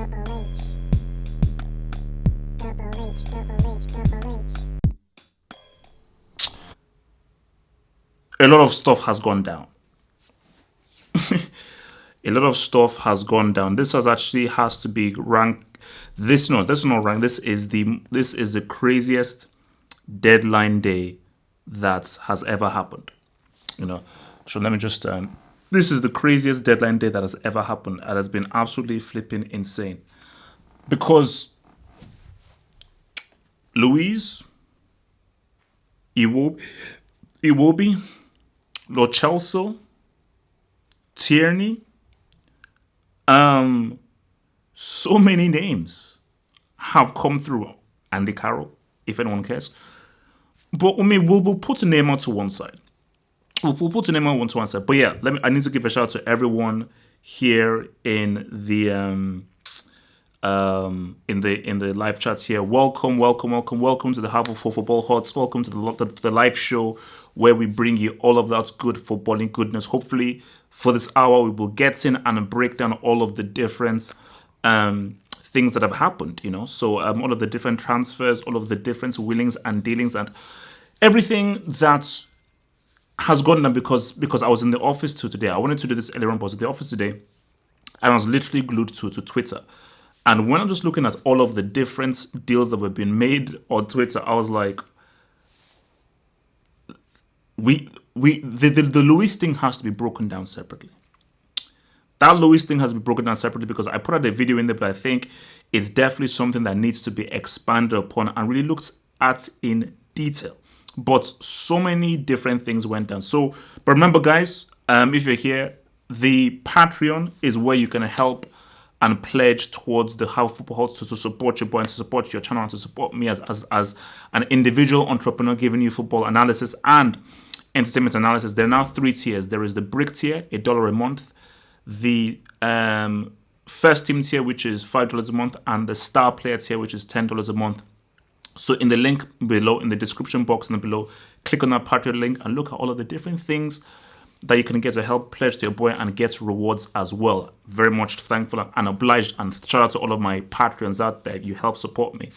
A lot of stuff has gone down. A lot of stuff has gone down. This has to be ranked. This is not ranked. This is the craziest deadline day that has ever happened. You know, so let me just. This is the craziest deadline day that has ever happened. It has been absolutely flipping insane because Luiz, Iwobi, Lo Celso, Tierney, so many names have come through. Andy Carroll, if anyone cares. But I mean, we'll put a name on to one side. We'll put a name on to one side. But yeah, I need to give a shout out to everyone here in the live chats here. Welcome to the Harvard for Football Hots. Welcome to the live show where we bring you all of that good footballing goodness. Hopefully, for this hour, we will get in and break down all of the different things that have happened. So all of the different transfers, all of the different willings and dealings, and everything that has gone down because I was in the office today. I wanted to do this earlier on, but I was in the office today, and I was literally glued to Twitter. And when I'm just looking at all of the different deals that were being made on Twitter, I was like, the Luiz thing has to be broken down separately. That Luiz thing has to be broken down separately because I put out a video in there, but I think it's definitely something that needs to be expanded upon and really looked at in detail. But so many different things went down. So, but remember, guys, if you're here, the Patreon is where you can help and pledge towards the How Football Hots to support your boy and to support your channel and to support me as an individual entrepreneur giving you football analysis and entertainment analysis. There are now 3 tiers. There is the brick tier, $1 a month, the first team tier, which is $5 a month, and the star player tier, which is $10 a month. So in the link below, in the description box and below, click on that Patreon link and look at all of the different things that you can get to help pledge to your boy and get rewards as well. Very much thankful and obliged, and shout out to all of my Patreons out there. You help support me.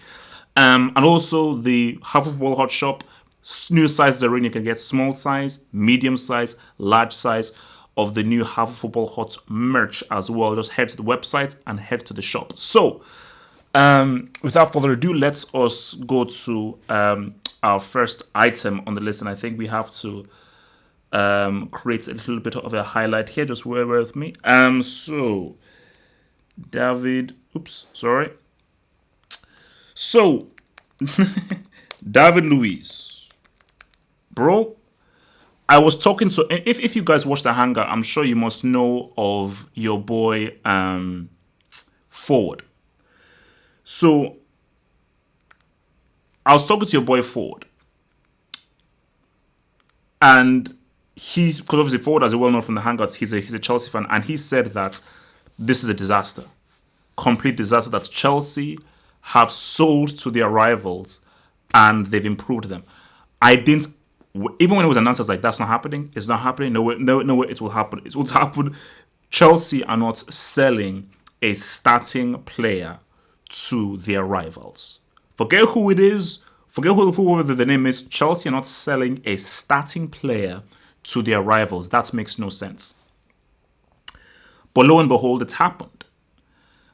And also the Half of Football Hot Shop, new sizes are in. You can get small size, medium size, large size of the new Half of Football Hot merch as well. Just head to the website and head to the shop. So without further ado, let's us go to our first item on the list, and I think we have to create a little bit of a highlight here. Just bear with me. So David Luiz, bro. I was talking to, if you guys watch the hangout, I'm sure you must know of your boy Forward. So I was talking to your boy Ford, and because obviously Ford, as you well know from the Hangouts, he's a Chelsea fan, and he said that this is a disaster, complete disaster, that Chelsea have sold to their rivals and they've improved them. Even when it was announced, I was like, that's not happening. It's not happening. No way it will happen. It will happen. Chelsea are not selling a starting player to their rivals. Forget who it is. Forget whoever the name is. Chelsea are not selling a starting player to their rivals. That makes no sense. But lo and behold, it happened.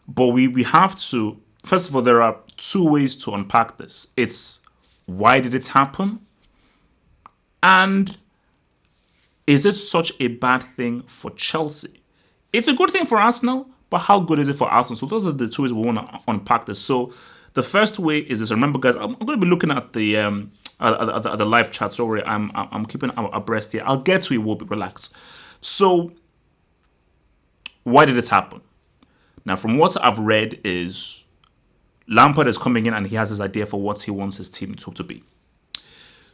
But we have to, first of all, there are 2 ways to unpack this. It's why did it happen? And is it such a bad thing for Chelsea? It's a good thing for Arsenal, but how good is it for Arsenal? So those are the 2 ways we want to unpack this. So the first way is this. Remember, guys, I'm going to be looking at the live chat. So I'm keeping abreast here. I'll get to it. Will be relaxed. So why did it happen? Now, from what I've read, is Lampard is coming in and he has his idea for what he wants his team to be.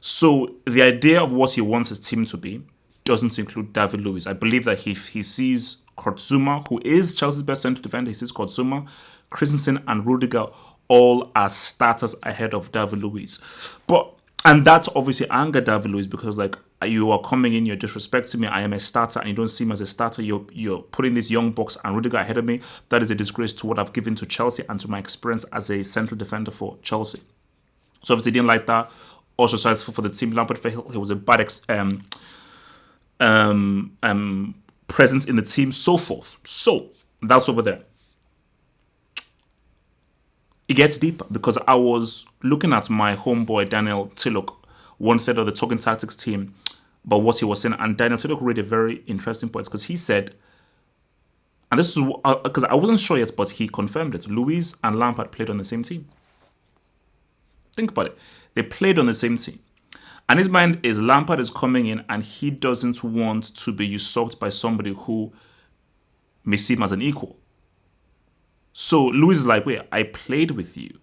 So the idea of what he wants his team to be doesn't include David Luiz. I believe that he sees Kurt Zouma, who is Chelsea's best central defender, he sees Kurt Zouma, Christensen and Rudiger all as starters ahead of David Luiz. And that obviously angered David Luiz because, like, you are coming in, you're disrespecting me. I am a starter, and you don't see me as a starter. You're putting this young box and Rudiger ahead of me. That is a disgrace to what I've given to Chelsea and to my experience as a central defender for Chelsea. So obviously didn't like that. Also sides for the team. Lampard felt he was a bad presence in the team, so forth. So that's over there. It gets deeper because I was looking at my homeboy Daniel Tillock, 1/3 of the Talking Tactics team, about what he was saying, and Daniel Tillock raised a very interesting point because he said, and this is because I wasn't sure yet, but he confirmed it. Luiz and Lampard played on the same team. Think about it. They played on the same team. And his mind is Lampard is coming in and he doesn't want to be usurped by somebody who may see him as an equal. So Luiz is like, wait, I played with you.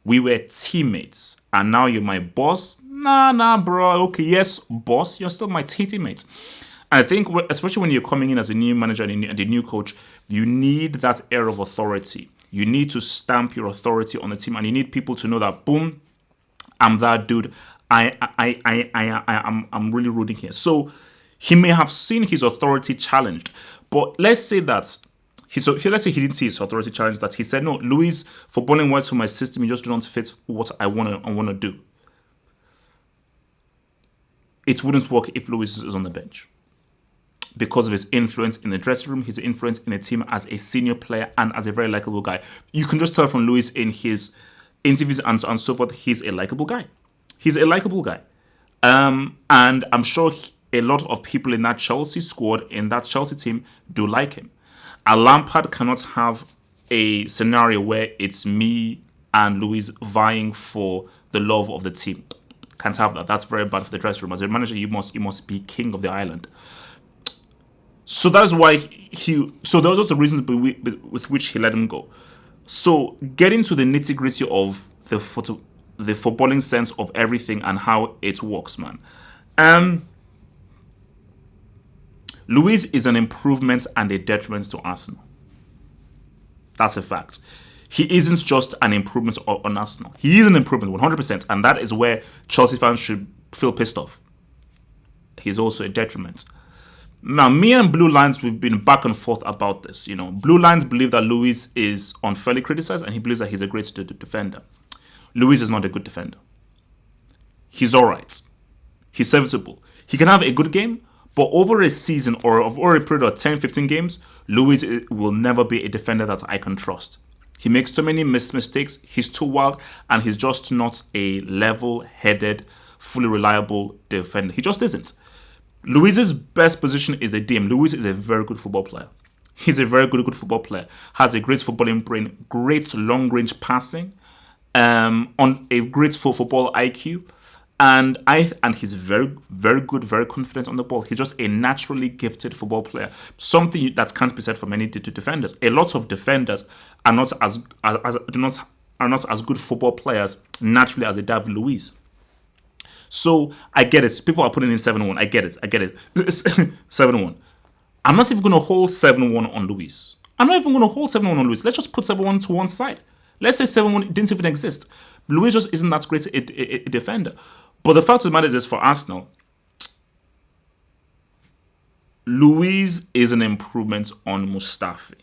We were teammates. And now you're my boss? Nah, bro. Okay, yes, boss. You're still my teammate. And I think, especially when you're coming in as a new manager and a new coach, you need that air of authority. You need to stamp your authority on the team. And you need people to know that, boom, I'm that dude. I'm really rooting here. So he may have seen his authority challenged, but let's say that let's say he didn't see his authority challenged. That he said, "No, Luiz, footballing wise for my system, you just don't fit what I want to do." It wouldn't work if Luiz is on the bench because of his influence in the dressing room, his influence in the team as a senior player and as a very likable guy. You can just tell from Luiz in his interviews and so forth, he's a likable guy. He's a likable guy. And I'm sure a lot of people in that Chelsea squad, in that Chelsea team, do like him. A Lampard cannot have a scenario where it's me and Luiz vying for the love of the team. Can't have that. That's very bad for the dressing room. As a manager, you must be king of the island. So that's why so those are the reasons with which he let him go. So getting to the nitty-gritty of the footballing sense of everything and how it works, man. Luiz is an improvement and a detriment to Arsenal. That's a fact. He isn't just an improvement on Arsenal. He is an improvement, 100%, and that is where Chelsea fans should feel pissed off. He's also a detriment. Now, me and Blue Lines, we've been back and forth about this. Blue Lines believe that Luiz is unfairly criticized, and he believes that he's a great defender. Luiz is not a good defender. He's all right. He's serviceable. He can have a good game, but over a season or over a period of 10, 15 games, Luiz will never be a defender that I can trust. He makes too many mistakes. He's too wild, and he's just not a level-headed, fully reliable defender. He just isn't. Luiz's best position is a DM. Luiz is a very good football player. He's a very good football player. Has a great footballing brain, great long-range passing, on a great football IQ, and he's very, very good, very confident on the ball. He's just a naturally gifted football player. Something that can't be said for many defenders. A lot of defenders are not as good football players naturally as a David Luiz. So I get it. People are putting in 7-1. I get it. 7-1. I'm not even going to hold 7-1 on Luiz. Let's just put 7-1 to one side. Let's say 7-1 didn't even exist. Luiz just isn't that great a defender. But the fact of the matter is this, for Arsenal, Luiz is an improvement on Mustafi.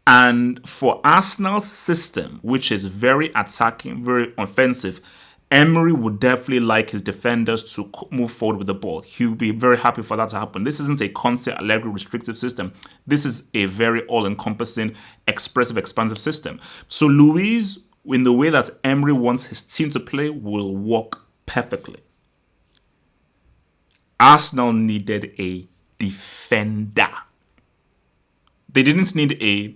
And for Arsenal's system, which is very attacking, very offensive, Emery would definitely like his defenders to move forward with the ball. He would be very happy for that to happen. This isn't a constant, Allegri restrictive system. This is a very all-encompassing, expressive, expansive system. So Luiz, in the way that Emery wants his team to play, will work perfectly. Arsenal needed a defender. They didn't need a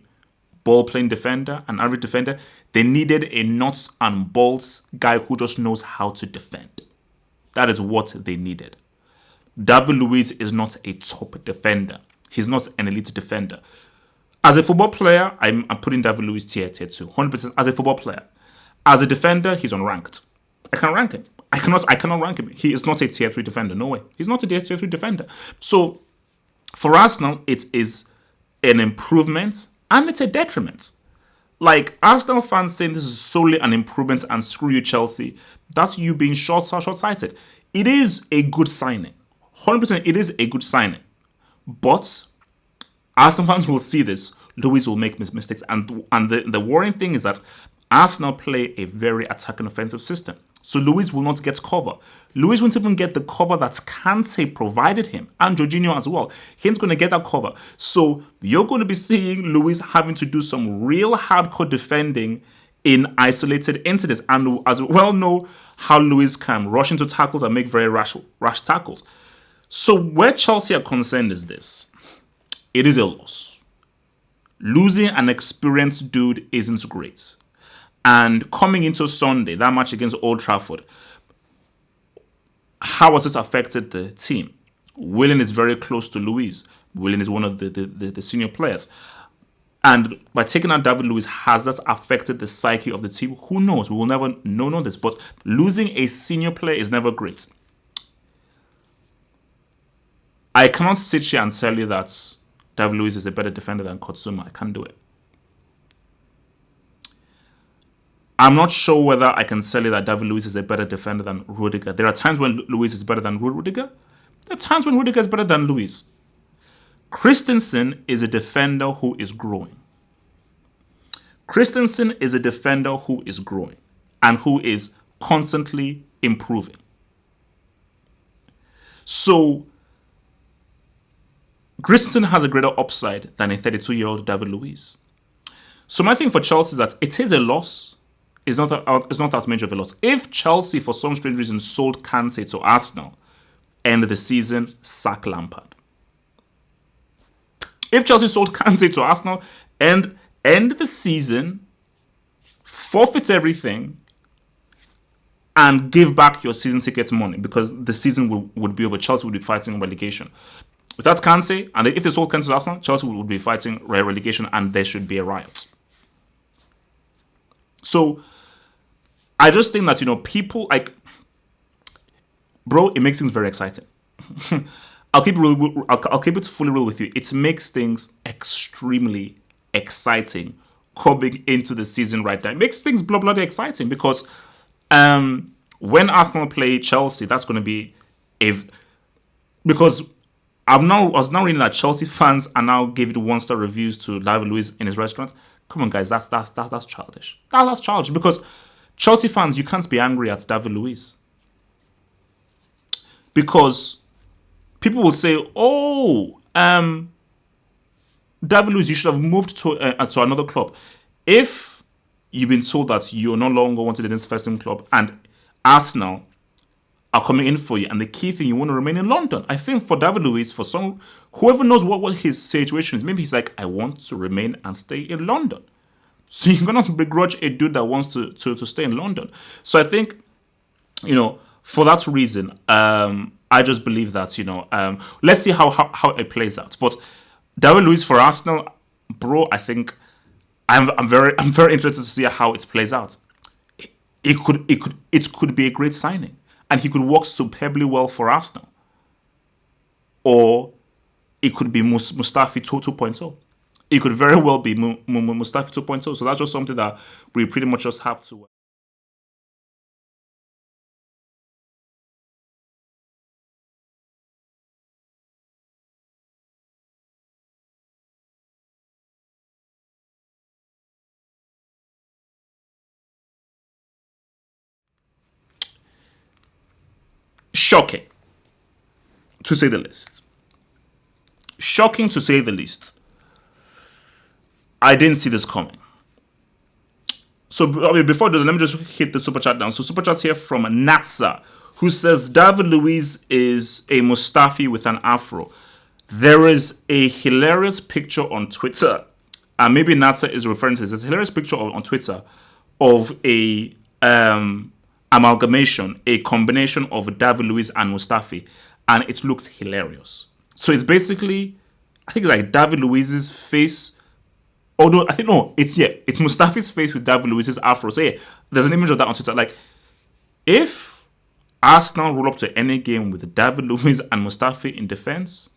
ball-playing defender, an average defender. They needed a nuts and bolts guy who just knows how to defend. That is what they needed. David Luiz is not a top defender. He's not an elite defender. As a football player, I'm putting David Luiz tier 2, 100% as a football player. As a defender, he's unranked. I can't rank him. I cannot rank him. He is not a tier 3 defender. No way. He's not a tier 3 defender. So for Arsenal, it is an improvement and it's a detriment. Like, Arsenal fans saying this is solely an improvement and screw you, Chelsea, that's you being short-sighted. it is a good signing. 100% it is a good signing. But Arsenal fans will see this. Luiz will make mistakes. And the worrying thing is that Arsenal play a very attacking offensive system. So Luiz will not get cover. Luiz won't even get the cover that Kante provided him, and Jorginho as well. He ain't going to get that cover. So you're going to be seeing Luiz having to do some real hardcore defending in isolated incidents. And as we well know, how Luiz can rush into tackles and make very rash tackles. So where Chelsea are concerned is this. It is a loss. Losing an experienced dude isn't great. And coming into Sunday, that match against Old Trafford, how has this affected the team? Willian is very close to Luiz. Willian is one of the senior players. And by taking out David Luiz, has that affected the psyche of the team? Who knows? We will never know this. But losing a senior player is never great. I cannot sit here and tell you that David Luiz is a better defender than Kotsuma. I can't do it. I'm not sure whether I can tell you that David Luiz is a better defender than Rudiger. There are times when Luiz is better than Rudiger. There are times when Rudiger is better than Luiz. Christensen is a defender who is growing. Christensen is a defender who is growing and who is constantly improving. So, Christensen has a greater upside than a 32-year-old David Luiz. So my thing for Chelsea is that it is a loss. It's not as major of a loss. If Chelsea, for some strange reason, sold Kante to Arsenal, end of the season, sack Lampard. If Chelsea sold Kante to Arsenal, end the season, forfeit everything, and give back your season ticket money because the season would be over. Chelsea would be fighting relegation. Without Kante, and if they sold Kante to Arsenal, Chelsea would be fighting relegation and there should be a riot. So, I just think that, people bro, it makes things very exciting. I'll keep it fully real with you. It makes things extremely exciting coming into the season right now. It makes things bloody exciting because when Arsenal play Chelsea, that's going to be because I was now reading that Chelsea fans are now giving 1-star reviews to David Luiz in his restaurant. Come on, guys, that's childish. That's childish because Chelsea fans, you can't be angry at David Luiz because people will say, "Oh, David Luiz, you should have moved to another club." If you've been told that you're no longer wanted in this first team club and Arsenal are coming in for you, and the key thing, you want to remain in London. I think for David Luiz, for whoever knows what his situation is, maybe he's like, I want to remain and stay in London. So you're going to begrudge a dude that wants to stay in London. So I think, for that reason, I just believe that, let's see how it plays out. But David Luiz for Arsenal, bro, I think I'm very interested to see how it plays out. It could be a great signing. And he could work superbly well for Arsenal. Or it could be Mustafi 2.0. It could very well be Mustafi 2.0. So that's just something that we pretty much just have to. Shocking, to say the least. Shocking, to say the least. I didn't see this coming. So before that, let me just hit the super chat down. So super chat here from Natsa, who says David Luiz is a Mustafi with an afro. There is a hilarious picture on Twitter, and maybe Natsa is referring to this. There's a hilarious picture on Twitter of a amalgamation, a combination of David Luiz and Mustafi, and it looks hilarious. So it's basically, I think it's like David Luiz's face. Although I think it's Mustafi's face with David Luiz's afro. So yeah, there's an image of that on Twitter. Like, if Arsenal roll up to any game with David Luiz and Mustafi in defense,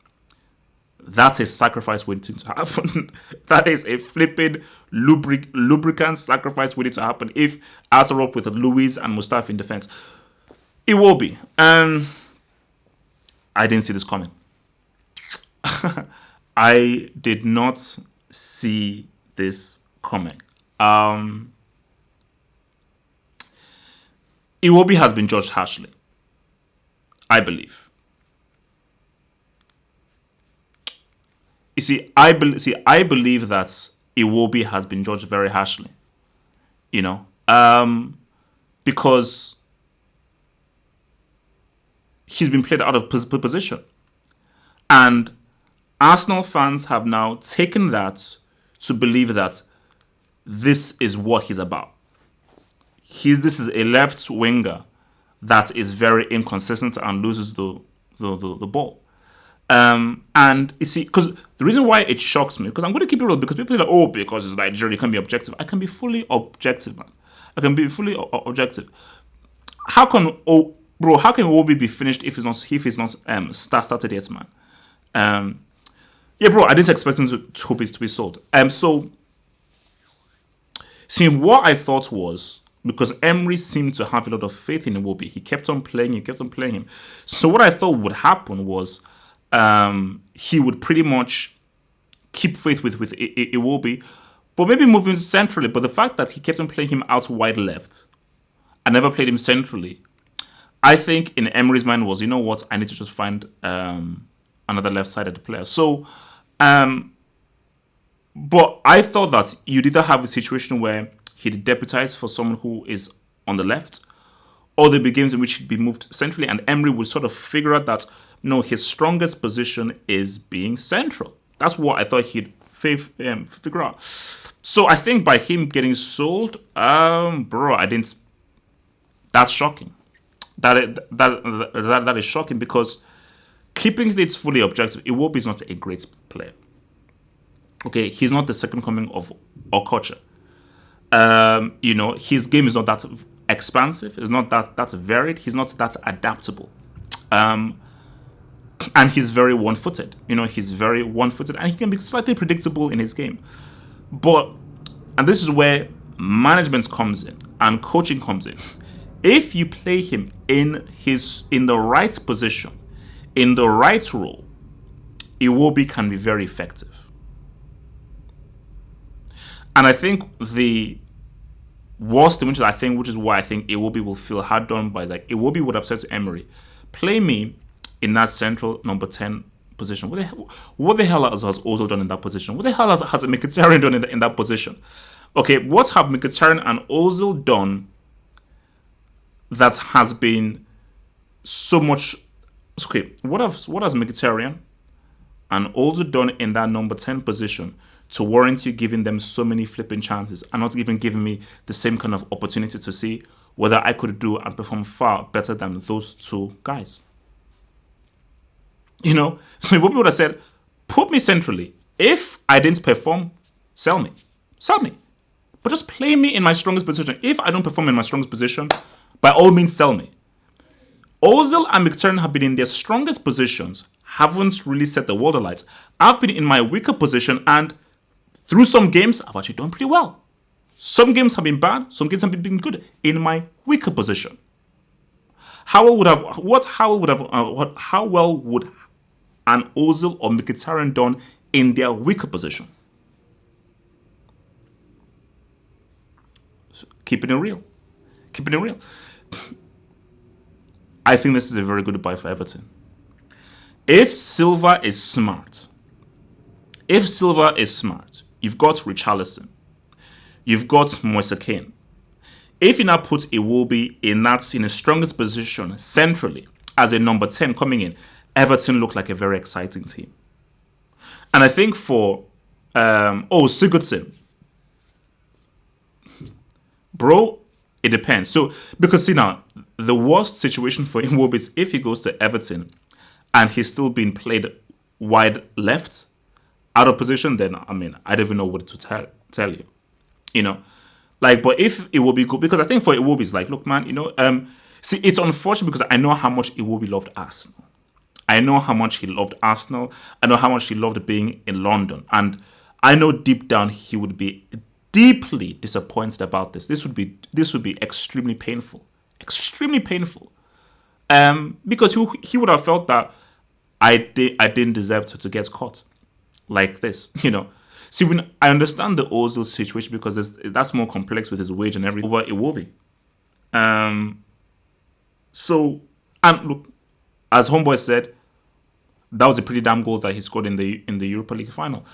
that's a sacrifice waiting to happen. That is a flipping lubricant sacrifice waiting to happen if Arsenal roll up with Luiz and Mustafi in defense. Iwobi. I didn't see this coming. I did not see this coming. Iwobi has been judged harshly, I believe. You see, I believe that Iwobi has been judged very harshly. You know, because he's been played out of position, and Arsenal fans have now taken that to believe that this is what he's about. This is a left winger that is very inconsistent and loses the ball. And you see, because the reason why it shocks me, because I'm going to keep it real, because people are like, oh, because it's Nigeria, you can be objective. I can be fully objective, man. I can be fully objective. How can Iwobi be finished if he's not started yet, man? Yeah, bro, I didn't expect him to be sold. So, see, what I thought was, because Emery seemed to have a lot of faith in Iwobi, he kept on playing him. So what I thought would happen was he would pretty much keep faith with Iwobi, but maybe move him centrally. But the fact that he kept on playing him out wide left and never played him centrally, I think in Emery's mind was, you know what, I need to just find another left-sided player. So, but I thought that you'd either have a situation where he'd deputize for someone who is on the left, or there'd be games in which he'd be moved centrally, and Emery would sort of figure out that, no, his strongest position is being central. That's what I thought he'd figure out. So I think by him getting sold, bro, I didn't. That's shocking. That is shocking, because keeping it fully objective, Iwobi is not a great player. Okay, he's not the second coming of Okocha. His game is not that expansive. It's not that varied. He's not that adaptable. And he's very one-footed. He's very one-footed, and he can be slightly predictable in his game. And this is where management comes in and coaching comes in. If you play him in the right position, in the right role, Iwobi can be very effective. And I think the worst, which is why I think Iwobi will feel hard done by, like, Iwobi would have said to Emery, play me in that central number 10 position. What the hell has Ozil done in that position? What the hell has Mkhitaryan done in that position? Okay, what have Mkhitaryan and Ozil done that has been so much... Okay, what has Mkhitaryan and Ozil done in that number 10 position to warrant you giving them so many flipping chances and not even giving me the same kind of opportunity to see whether I could do and perform far better than those two guys? So Iwobi would have said, put me centrally. If I didn't perform, sell me. But just play me in my strongest position. If I don't perform in my strongest position, by all means, sell me. Ozil and Mkhitaryan have been in their strongest positions, haven't really set the world alight. I've been in my weaker position, and through some games, I've actually done pretty well. Some games have been bad, some games have been good in my weaker position. How well would an Ozil or Mkhitaryan done in their weaker position? So, keeping it real. I think this is a very good buy for Everton. If Silva is smart, you've got Richarlison, you've got Moise Kean. If you now put Iwobi in his strongest position centrally as a number 10 coming in, Everton look like a very exciting team. And I think for Sigurdsson, bro, it depends. So, because see now, the worst situation for Iwobi is if he goes to Everton and he's still being played wide left, out of position, then I don't even know what to tell you. But if Iwobi go, because I think for Iwobi it's like, look, man, see, it's unfortunate because I know how much Iwobi loved Arsenal. I know how much he loved Arsenal. I know how much he loved being in London, and I know deep down he would be deeply disappointed about this. This would be extremely painful. Because he would have felt that I didn't deserve to get caught like this, you know. See, when I understand the Ozil situation because that's more complex with his wage and everything over Iwobi. Um, so and look, as Homeboy said, that was a pretty damn goal that he scored in the Europa League final.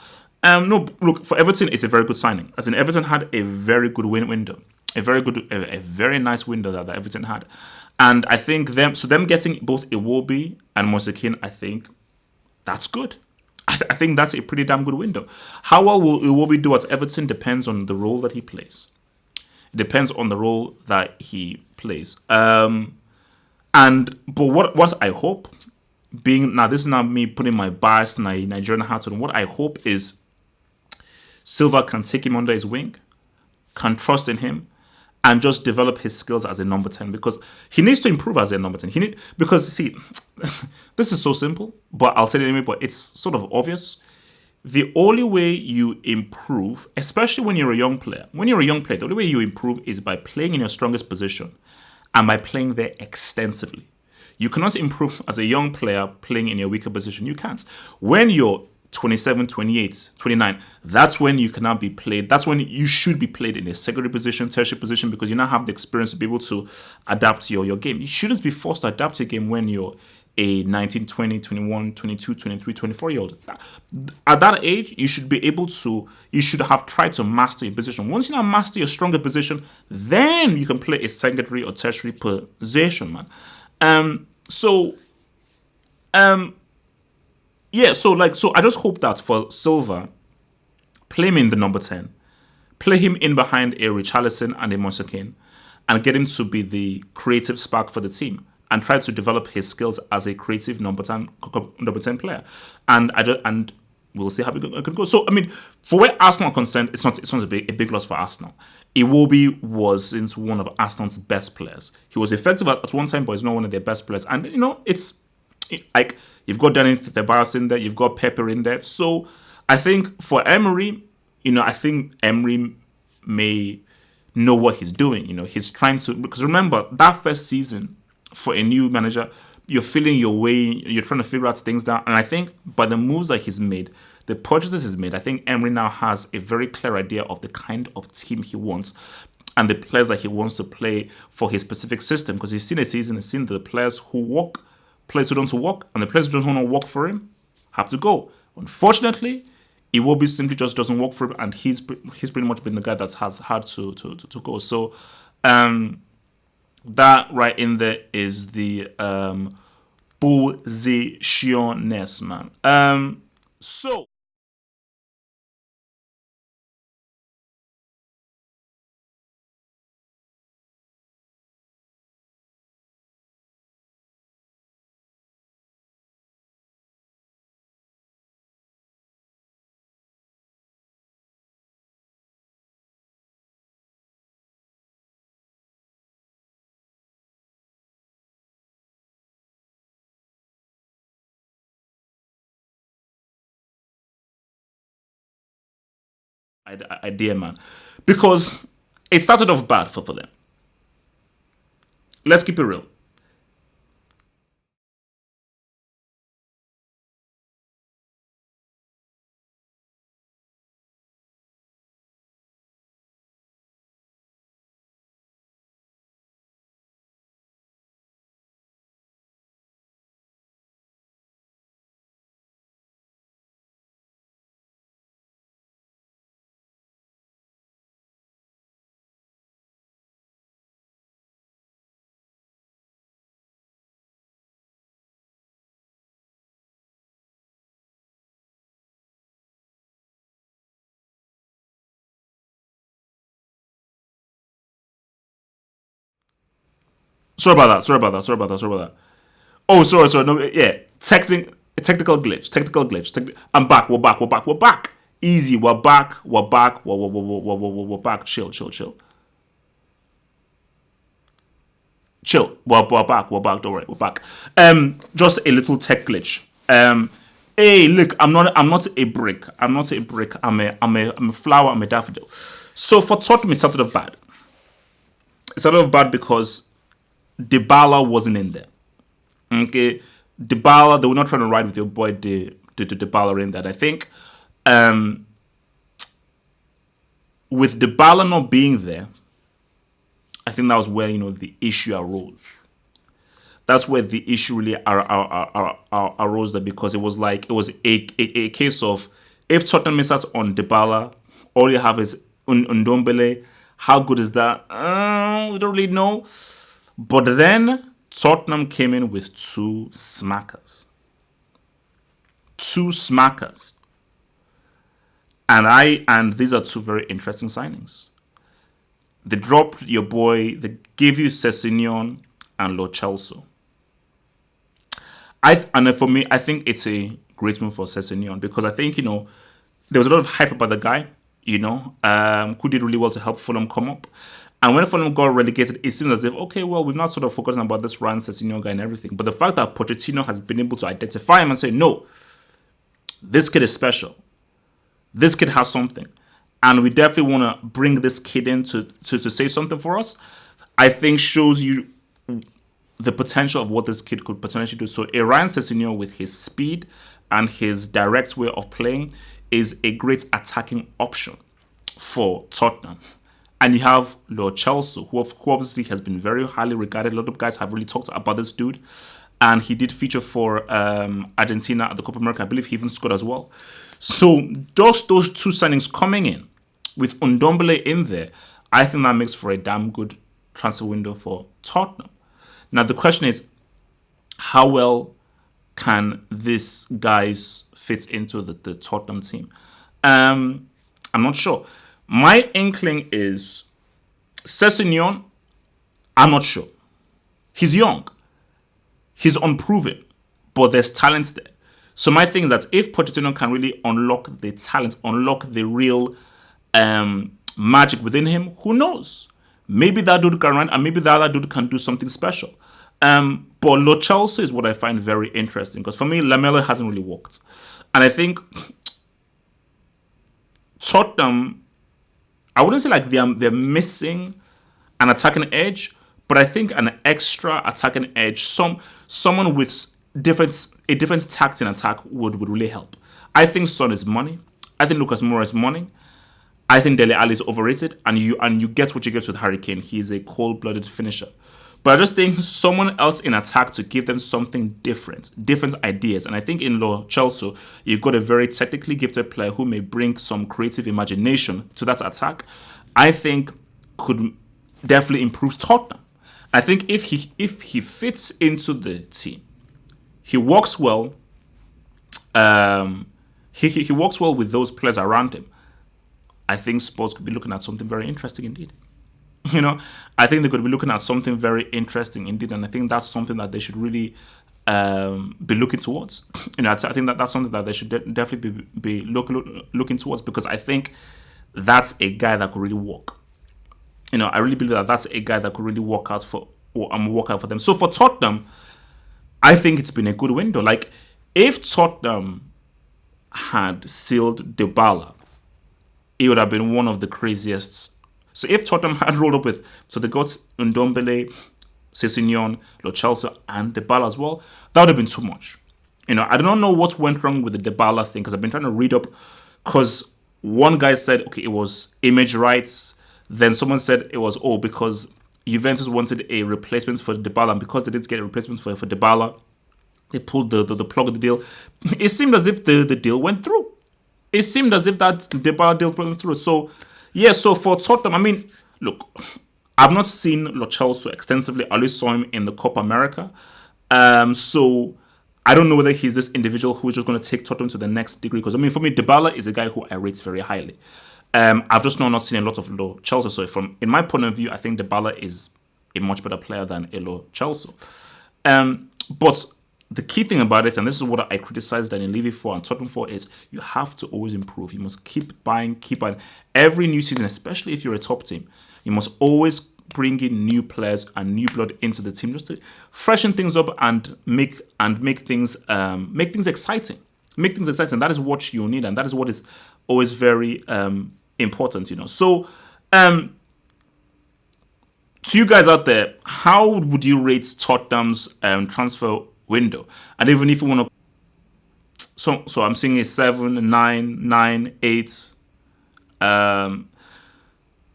No, look, for Everton, it's a very good signing. As in, Everton had a very good window, a very nice window that Everton had, and I think them getting both Iwobi and Mosekin, I think that's good. I think that's a pretty damn good window. How well will Iwobi do at Everton depends on the role that he plays. It depends on the role that he plays. But what I hope, being now this is not me putting my bias and my Nigerian hat on. What I hope is Silva can take him under his wing, can trust in him, and just develop his skills as a number 10 because he needs to improve as a number 10. Because see, this is so simple, but I'll tell you anyway, but it's sort of obvious. The only way you improve, especially when you're a young player, the only way you improve is by playing in your strongest position and by playing there extensively. You cannot improve as a young player playing in your weaker position. You can't. When you're 27, 28, 29, that's when you cannot be played. That's when you should be played in a secondary position, tertiary position, because you now have the experience to be able to adapt your game. You shouldn't be forced to adapt your game when you're a 19, 20, 21, 22, 23, 24-year-old. At that age, you should be able to, you should have tried to master your position. Once you now master your stronger position, then you can play a secondary or tertiary position, man. So I just hope that for Silva, play him in the number 10, play him in behind a Richarlison and a Moise and get him to be the creative spark for the team and try to develop his skills as a creative number 10 player. And we'll see how it can go. So I mean, for where Arsenal are concerned, it's not a big loss for Arsenal. Iwobi was into one of Arsenal's best players. He was effective at one time, but he's not one of their best players. And it's like you've got Danny Ceballos in there, you've got Pepper in there. So I think for Emery, I think Emery may know what he's doing. He's trying to, because remember that first season for a new manager, you're feeling your way, you're trying to figure out things down. And I think by the moves that he's made, the purchases he's made, I think Emery now has a very clear idea of the kind of team he wants and the players that he wants to play for his specific system. Because he's seen a season, he's seen the players who work, players who don't work, and the players who don't want to work for him have to go. Unfortunately, Iwobi simply just doesn't work for him, and he's pretty much been the guy that has had to go. So that right in there is the positionless, man. So idea, man, because it started off bad for them. Let's keep it real. Sorry about that. Sorry about that. Sorry about that. Sorry about that. Oh, sorry, sorry. No, yeah. Technical glitch. Technical glitch. I'm back. We're back. We're back. We're back. Easy. We're back. We're back. We're back. Chill, chill, chill. Chill. We're back. We're back. Don't worry. We're back. Just a little tech glitch. Hey, look. I'm not a brick. I'm not a brick. I'm a flower. I'm a daffodil. So for Tottenham, it started off bad. It started off bad because Dybala wasn't in there. Okay, Dybala, they were not trying to ride with your boy Dybala in that. I think um, with Dybala not being there, I think that was where the issue arose. That's where the issue really arose there, because it was a case of, if Tottenham miss out on Dybala, all you have is Ndombele. How good is that? We don't really know. But then Tottenham came in with two smackers. Two smackers. And these are two very interesting signings. They dropped your boy, they gave you Sessegnon and Lo Celso. And for me, I think it's a great move for Sessegnon, because I think there was a lot of hype about the guy, who did really well to help Fulham come up. And when Fulham got relegated, it seemed as if, okay, well, we've not sort of forgotten about this Ryan Sessegnon guy and everything. But the fact that Pochettino has been able to identify him and say, no, this kid is special. This kid has something. And we definitely want to bring this kid in to say something for us, I think shows you the potential of what this kid could potentially do. So a Ryan Sessegnon with his speed and his direct way of playing is a great attacking option for Tottenham. And you have Lo Celso, who obviously has been very highly regarded. A lot of guys have really talked about this dude. And he did feature for Argentina at the Copa America. I believe he even scored as well. So those two signings coming in, with Ndombele in there, I think that makes for a damn good transfer window for Tottenham. Now the question is, how well can these guys fit into the Tottenham team? I'm not sure. My inkling is Sessegnon, I'm not sure. He's young. He's unproven, but there's talent there. So my thing is that if Pochettino can really unlock the talent, unlock the real magic within him, who knows? Maybe that dude can run, and maybe the other dude can do something special. But Lo Celso is what I find very interesting, because for me, Lamela hasn't really worked. And I think Tottenham, I wouldn't say like they're missing an attacking edge, but I think an extra attacking edge, someone with a different tact in attack would really help. I think Son is money. I think Lucas Moura is money. I think Dele Alli is overrated, and you get what you get with Harry Kane. He's a cold-blooded finisher. But I just think someone else in attack to give them something different ideas. And I think in Lo Celso, you've got a very technically gifted player who may bring some creative imagination to that attack. I think could definitely improve Tottenham. I think if he fits into the team, he works well. He works well with those players around him. I think Spurs could be looking at something very interesting indeed. I think they could be looking at something very interesting indeed, and I think that's something that they should really be looking towards. I think that's something that they should definitely be looking towards, because I think that's a guy that could really work. I really believe that that's a guy that could really work out for them. So for Tottenham, I think it's been a good window. Like, if Tottenham had sealed Dybala, it would have been one of the craziest. So if Tottenham had rolled up with, so they got Ndombele, Sessegnon, Lo Celso, and Dybala as well, that would have been too much. I don't know what went wrong with the Dybala thing, because I've been trying to read up, because one guy said, okay, it was image rights. Then someone said it was, because Juventus wanted a replacement for Dybala, and because they didn't get a replacement for Dybala, they pulled the plug of the deal. It seemed as if the deal went through. It seemed as if that Dybala deal went through. So, yeah, so for Tottenham, I mean, look, I've not seen Lo Celso extensively. I only saw him in the Copa America. So I don't know whether he's this individual who is just going to take Tottenham to the next degree. Because, I mean, for me, Dybala is a guy who I rate very highly. I've just not seen a lot of Lo Celso. So in my point of view, I think Dybala is a much better player than Lo Celso. But the key thing about it, and this is what I criticized Daniel Levy for and Tottenham for, is you have to always improve. You must keep buying. Every new season, especially if you're a top team, you must always bring in new players and new blood into the team, just to freshen things up and make things exciting. Make things exciting. That is what you need, and that is what is always very important. So, to you guys out there, how would you rate Tottenham's transfer window. And even if you want to, so I'm seeing a 7, 9, 9, 8. Um,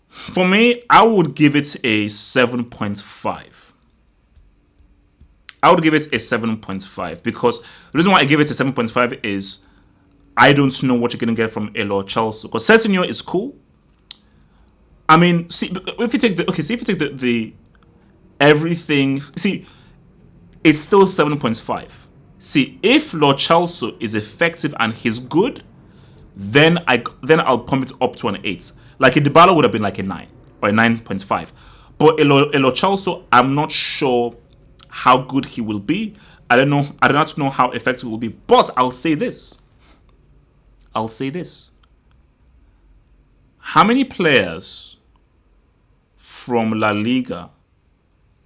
for me, I would give it a 7.5. I would give it a 7.5 because the reason why I give it a 7.5 is I don't know what you're going to get from Elo Chelsea. Because Sessignon is cool. I mean, see, if you take the everything, see, it's still 7.5. See, if Lo Celso is effective and he's good, then I'll pump it up to an 8. Like a Dybala would have been like a 9 or a 9.5. But Elo Celso, I'm not sure how good he will be. I don't know. I do not know how effective he will be. But I'll say this. How many players from La Liga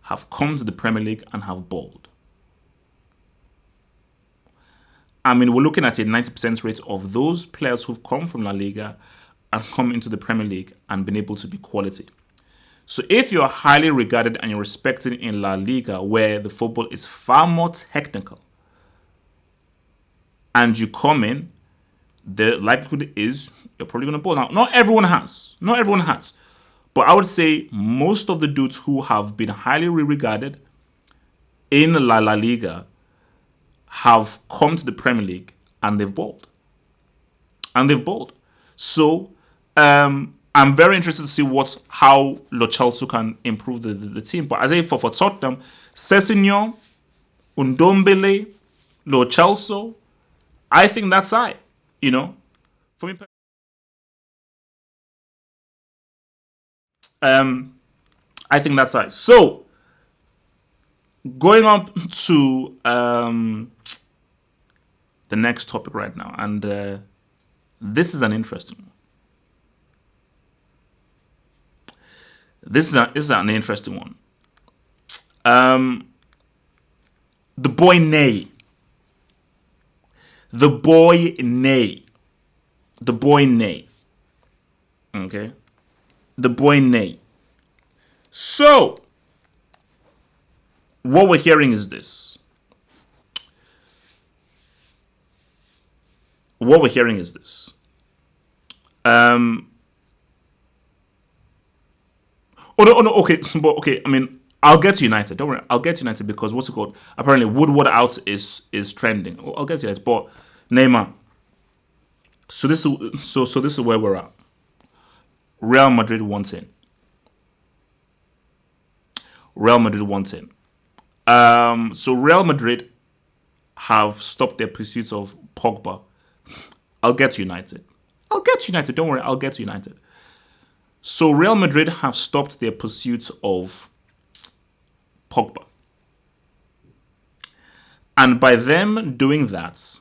have come to the Premier League and have balled? I mean, we're looking at a 90% rate of those players who've come from La Liga and come into the Premier League and been able to be quality. So if you're highly regarded and you're respected in La Liga, where the football is far more technical, and you come in, the likelihood is you're probably going to ball. Now, not everyone has. But I would say most of the dudes who have been highly regarded in La Liga have come to the Premier League and they've balled. So I'm very interested to see how Lo Celso can improve the team. But as I say for Tottenham, Sessignon, Undombele, Lo Celso, I think that's high. For me, I think that's high. So going up to the next topic right now, and this is an interesting one. This is an interesting one. The boy Ney. The boy Ney. Okay? The boy Ney. So, what we're hearing is this. Oh no, okay, but okay. I mean, I'll get to United. Don't worry, I'll get to United because what's it called? Apparently, Woodward out is trending. I'll get to United, but Neymar. So this is where we're at. Real Madrid wanting. So Real Madrid have stopped their pursuit of Pogba. I'll get to United. Don't worry, I'll get to United. So Real Madrid have stopped their pursuit of Pogba. And by them doing that,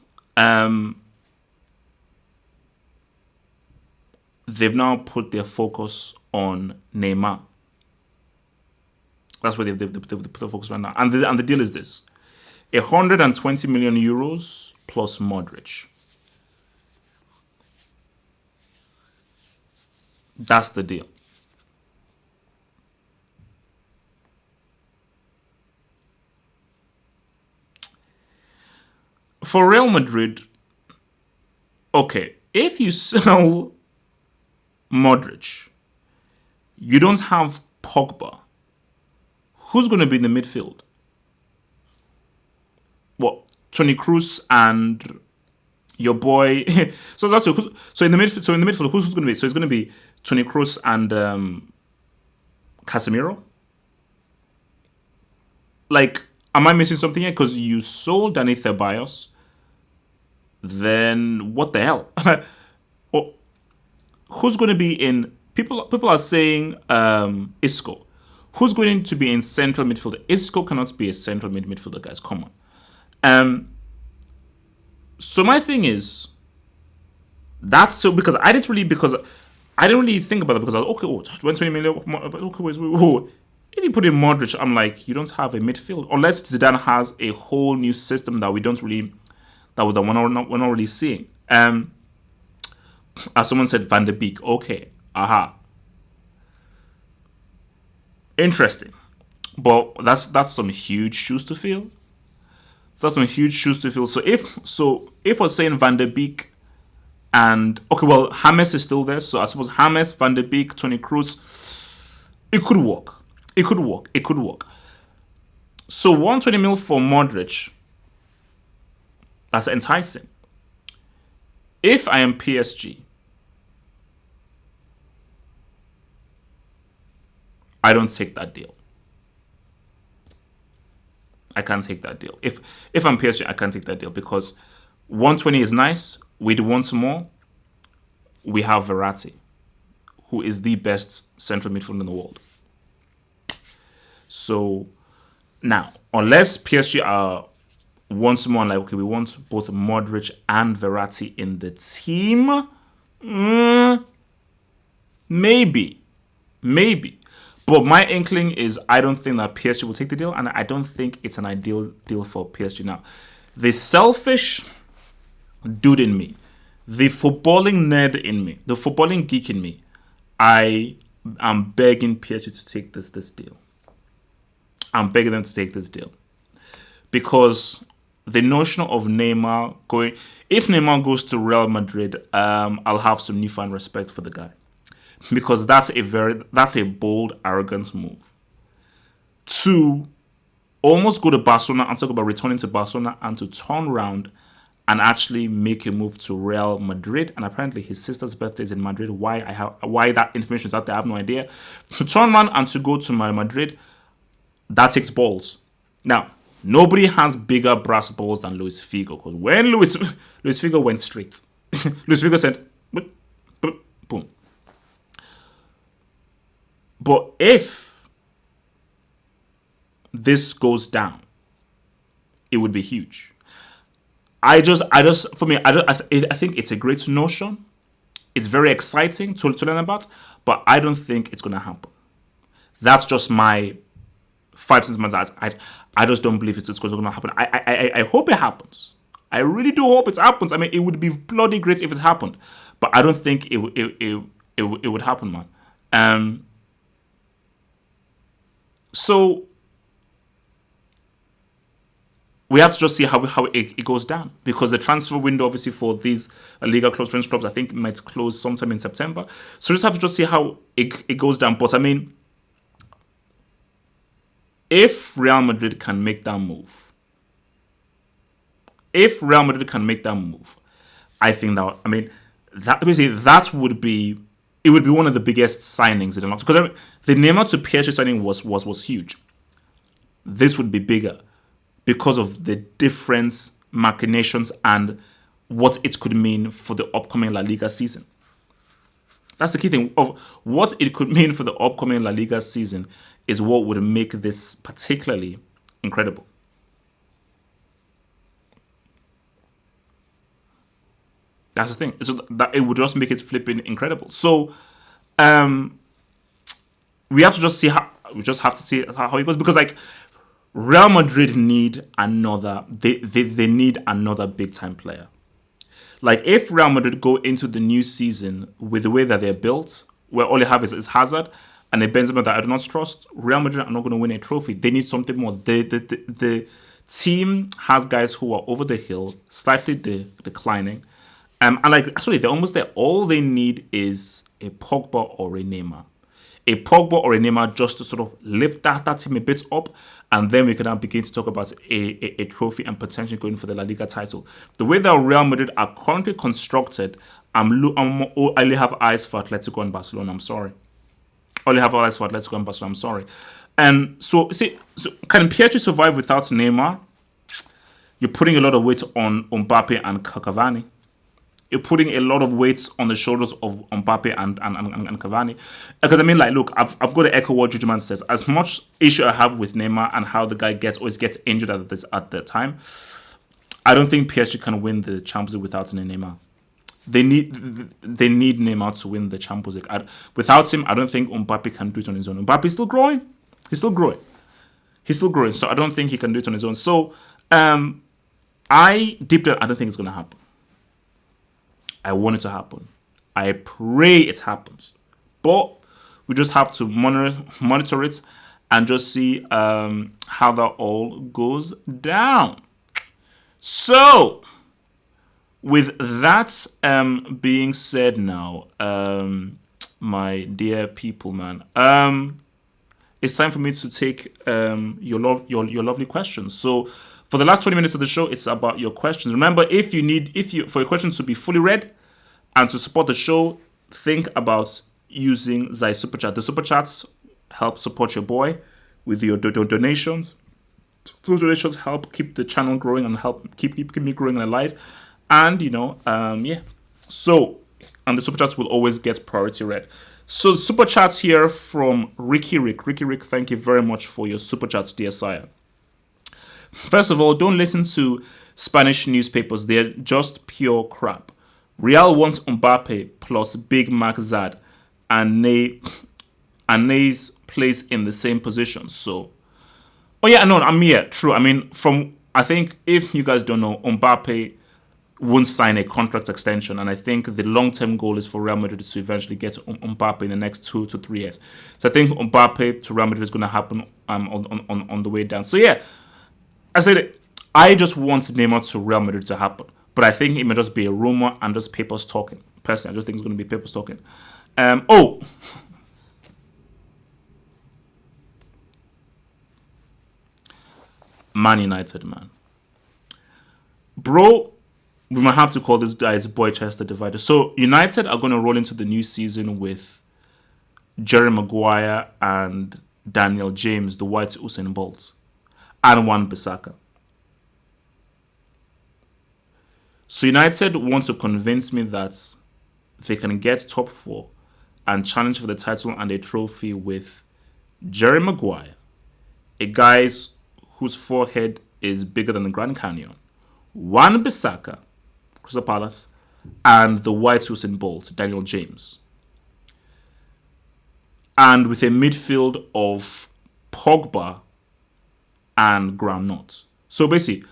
they've now put their focus on Neymar. That's where they've put their focus right now. And the deal is this. 120 million euros plus Modric. That's the deal. For Real Madrid, okay, if you sell Modric, you don't have Pogba. Who's going to be in the midfield? What? Toni Kroos and your boy. so in the midfield. Who's going to be? So it's going to be Toni Kroos and Casemiro. Like, am I missing something here? Because you sold Dani Ceballos. Then what the hell? Oh, who's going to be in? People are saying Isco. Who's going to be in central midfield? Isco cannot be a central midfielder, guys. Come on. So my thing is, that's so because I didn't really think about it because I was okay. 20 million. Okay, wait. If you put in Modric, I'm like, you don't have a midfield unless Zidane has a whole new system that we're not really seeing. As someone said, Van de Beek. Okay, aha. Interesting, but that's some huge shoes to fill. That's some huge shoes to fill. So if we're saying Van der Beek and okay, well, James is still there, so I suppose James, Van der Beek, Tony Cruz, it could work. It could work. It could work. So 120 mil for Modric, that's enticing. If I am PSG, I don't take that deal. I can't take that deal. If I'm PSG, I can't take that deal because 120 is nice. We'd want some more. We have Verratti, who is the best central midfielder in the world. So now, unless PSG are once more like, okay, we want both Modric and Verratti in the team, maybe. But my inkling is I don't think that PSG will take the deal, and I don't think it's an ideal deal for PSG now. The selfish dude in me, the footballing nerd in me, the footballing geek in me, I am begging PSG to take this deal. I'm begging them to take this deal. Because the notion of Neymar going, if Neymar goes to Real Madrid, I'll have some newfound respect for the guy. Because that's a bold, arrogant move. To almost go to Barcelona and talk about returning to Barcelona and to turn around and actually make a move to Real Madrid. And apparently his sister's birthday is in Madrid. Why that information is out there, I have no idea. To turn around and to go to Madrid, that takes balls. Now, nobody has bigger brass balls than Luis Figo. Because when Luis Figo went straight, Luis Figo said, boom. But if this goes down, it would be huge. I think it's a great notion. It's very exciting to learn about, but I don't think it's going to happen. That's just my 5 cents. I just don't believe it's going to happen. I hope it happens. I really do hope it happens. I mean, it would be bloody great if it happened, but I don't think it would happen, man. So we have to just see how it goes down, because the transfer window, obviously, for these Liga clubs, French clubs, I think might close sometime in September. So just have to just see how it goes down. But I mean, if Real Madrid can make that move, I think that would be one of the biggest signings in the market. Because the Neymar to PSG signing was huge. This would be bigger because of the different machinations and what it could mean for the upcoming La Liga season. That's the key thing. Of what it could mean for the upcoming La Liga season is what would make this particularly incredible. That's the thing. So that it would just make it flipping incredible. So we have to just see how it goes, because like Real Madrid need another. They need another big time player. Like if Real Madrid go into the new season with the way that they're built, where all they have is Hazard and a Benzema that I do not trust, Real Madrid are not going to win a trophy. They need something more. The team has guys who are over the hill, slightly declining. And like actually they're almost there. All they need is a Pogba or a Neymar. A Pogba or a Neymar just to sort of lift that team a bit up, and then we can now begin to talk about a trophy and potentially going for the La Liga title. The way that Real Madrid are currently constructed, I only have eyes for Atletico and Barcelona. I'm sorry. And so can PSG survive without Neymar? You're putting a lot of weight on Mbappe and Cavani. You're putting a lot of weight on the shoulders of Mbappe and Cavani. Because I mean, like, look, I've got to echo what Jujuman says. As much issue I have with Neymar and how the guy always gets injured at the time, I don't think PSG can win the Champions League without Neymar. They need Neymar to win the Champions League. Without him, I don't think Mbappe can do it on his own. Mbappe is still growing. He's still growing. So I don't think he can do it on his own. So I don't think it's going to happen. I want it to happen. I pray it happens. But we just have to monitor it and just see how that all goes down. So, with that being said now, my dear people, man, it's time for me to take your lovely questions. So for the last 20 minutes of the show, it's about your questions. Remember, if you for your questions to be fully read and to support the show, think about using Zai Super Chat. The Super Chats help support your boy with your donations. Those donations help keep the channel growing and help keep me growing alive. And yeah. So, and the super chats will always get priority read. So, super chats here from Ricky Rick. Ricky Rick, thank you very much for your super chats, dear sire. First of all, don't listen to Spanish newspapers. They're just pure crap. Real wants Mbappe plus Big Mac Zad and Ney's place in the same position. So, oh yeah, no, true. I mean, I think if you guys don't know, Mbappe won't sign a contract extension, and I think the long-term goal is for Real Madrid to eventually get Mbappe in the next 2 to 3 years. So I think Mbappe to Real Madrid is going to happen on the way down. So yeah, I said I just want Neymar to Real Madrid to happen, but I think it may just be a rumor and just papers talking. Personally, I just think it's going to be papers talking. Man United, man. Bro, we might have to call this guy's Boychester divider. So United are going to roll into the new season with Jerry Maguire and Daniel James, the white Usain Bolt, and Wan-Bissaka. So United want to convince me that they can get top 4 and challenge for the title and a trophy with Jerry Maguire, a guy whose forehead is bigger than the Grand Canyon, Wan-Bissaka, Crystal Palace, and the white Usain Bolt, Daniel James. And with a midfield of Pogba and Groundnut. So basically,